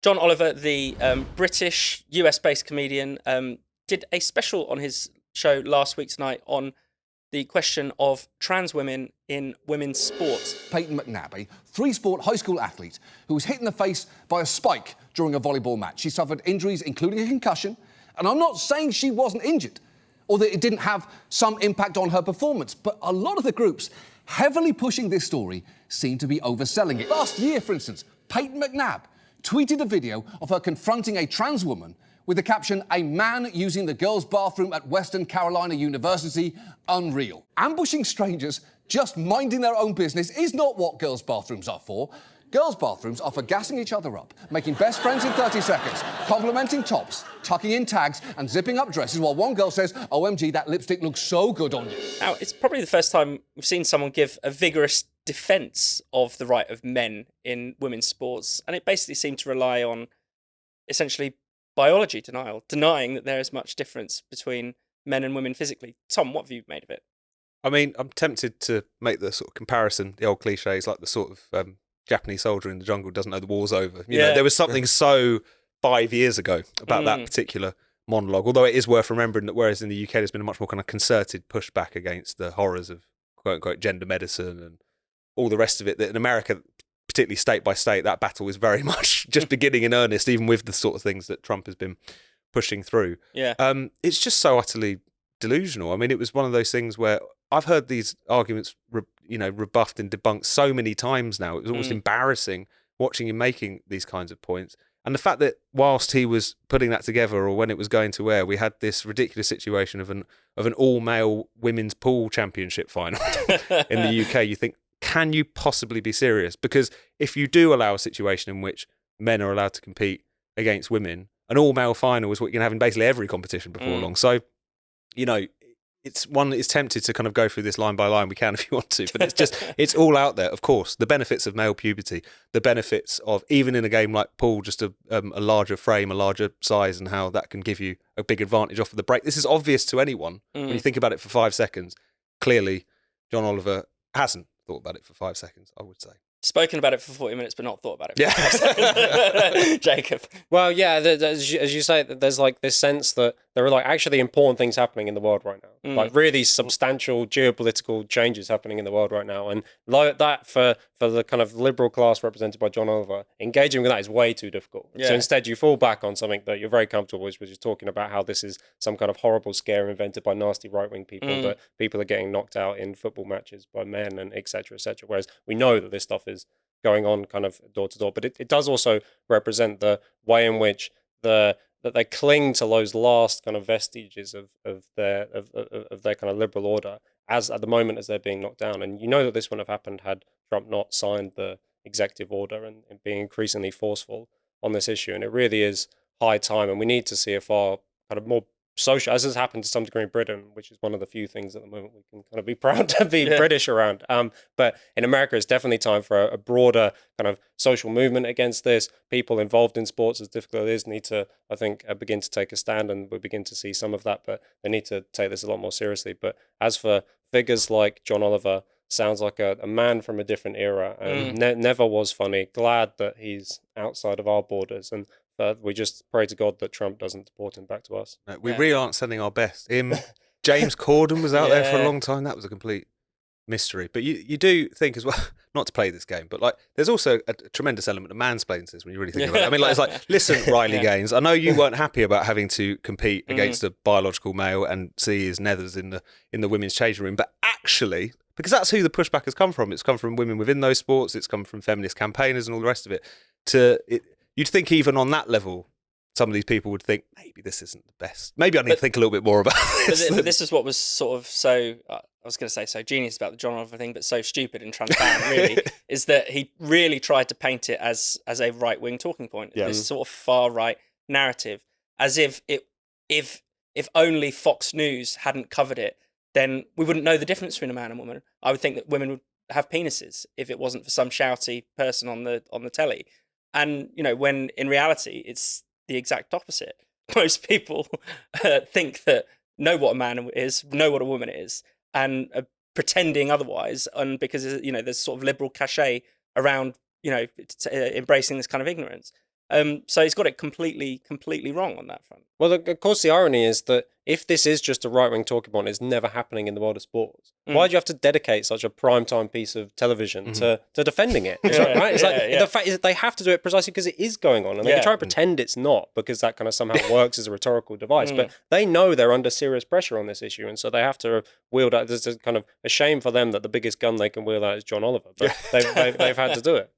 John Oliver, the British US-based comedian, did a special on his show last week tonight on the question of trans women in women's sports. Peyton McNabb, a three-sport high school athlete who was hit in the face by a spike during a volleyball match. She suffered injuries, including a concussion, and I'm not saying she wasn't injured or that it didn't have some impact on her performance, but a lot of the groups heavily pushing this story seem to be overselling it. Last year, for instance, Peyton McNabb tweeted a video of her confronting a trans woman with the caption, "A man using the girls' bathroom at Western Carolina University, unreal." Ambushing strangers just minding their own business is not what girls' bathrooms are for. Girls' bathrooms are for gassing each other up, making best friends in 30 seconds, complimenting tops, tucking in tags and zipping up dresses while one girl says, "OMG, that lipstick looks so good on you." Now, it's probably the first time we've seen someone give a vigorous defence of the right of men in women's sports, and it basically seemed to rely on essentially biology denial, denying that there is much difference between men and women physically. Tom, what have you made of it? I mean, I'm tempted to make the sort of comparison, the old cliches, like the sort of Japanese soldier in the jungle doesn't know the war's over. You know, there was something so 5 years ago about that particular monologue, although it is worth remembering that whereas in the UK there's been a much more kind of concerted pushback against the horrors of quote-unquote gender medicine and all the rest of it, that in America, particularly state by state, that battle is very much just beginning in earnest, even with the sort of things that Trump has been pushing through. Yeah. It's just so utterly delusional. I mean, it was one of those things where I've heard these arguments, rebuffed and debunked so many times now. It was almost embarrassing watching him making these kinds of points. And the fact that whilst he was putting that together, or when it was going to air, we had this ridiculous situation of an all-male women's pool championship final in the UK. You think, can you possibly be serious? Because if you do allow a situation in which men are allowed to compete against women, an all-male final is what you can have in basically every competition before long. So, it's tempted to kind of go through this line by line. We can if you want to, but it's all out there. Of course, the benefits of male puberty, the benefits of, even in a game like pool, just a larger frame, a larger size, and how that can give you a big advantage off of the break. This is obvious to anyone when you think about it for 5 seconds. Clearly, John Oliver hasn't thought about it for 5 seconds, I would say. Spoken about it for 40 minutes, but not thought about it. Yeah. Jacob. Well, yeah, as you say, there's like this sense that there are like actually important things happening in the world right now. Like really substantial geopolitical changes happening in the world right now. And like that for the kind of liberal class represented by John Oliver, engaging with that is way too difficult. Yeah. So instead you fall back on something that you're very comfortable with, which is talking about how this is some kind of horrible scare invented by nasty right-wing people, that people are getting knocked out in football matches by men and et cetera, et cetera. Whereas we know that this stuff is going on kind of door to door. But it does also represent the way in which that they cling to those last kind of vestiges of their kind of liberal order as at the moment as they're being knocked down. And you know that this wouldn't have happened had Trump not signed the executive order and being increasingly forceful on this issue. And it really is high time, and we need to see a far kind of more social, as has happened to some degree in Britain, which is one of the few things at the moment we can kind of be proud to be British around. But in America, it's definitely time for a broader kind of social movement against this. People involved in sports, as difficult as it is, need to, I think, begin to take a stand, and we begin to see some of that, but they need to take this a lot more seriously. But as for figures like John Oliver, sounds like a man from a different era, and never was funny. Glad that he's outside of our borders, and we just pray to God that Trump doesn't deport him back to us. No, we really aren't sending our best. James Corden was out there for a long time. That was a complete mystery. But you do think as well, not to play this game, but like there's also a tremendous element of mansplaining to this when you really think about it. I mean, like, it's like, listen, Riley Gaines, I know you weren't happy about having to compete against a biological male and see his nethers in the women's changing room, but actually, because that's who the pushback has come from. It's come from women within those sports. It's come from feminist campaigners and all the rest of it. You'd think even on that level, some of these people would think, maybe this isn't the best. Maybe I need to think a little bit more about this. But this is what was sort of so, I was going to say so genius about the John Oliver thing, but so stupid and transparent, really, is that he really tried to paint it as a right-wing talking point. This sort of far-right narrative, as if only Fox News hadn't covered it, then we wouldn't know the difference between a man and woman. I would think that women would have penises if it wasn't for some shouty person on the telly. And, when in reality, it's the exact opposite. Most people think that know what a man is, know what a woman is, and are pretending otherwise. And because, there's sort of liberal cachet around, embracing this kind of ignorance. So he's got it completely wrong on that front. Well, of course, the irony is that if this is just a right-wing talking point, it's never happening in the world of sports. Why do you have to dedicate such a prime-time piece of television to defending it? Right? It's the fact is that they have to do it precisely because it is going on, and they can try and pretend it's not because that kind of somehow works as a rhetorical device. But they know they're under serious pressure on this issue, and so they have to wield out. There's a kind of a shame for them that the biggest gun they can wield out is John Oliver, but they've had to do it.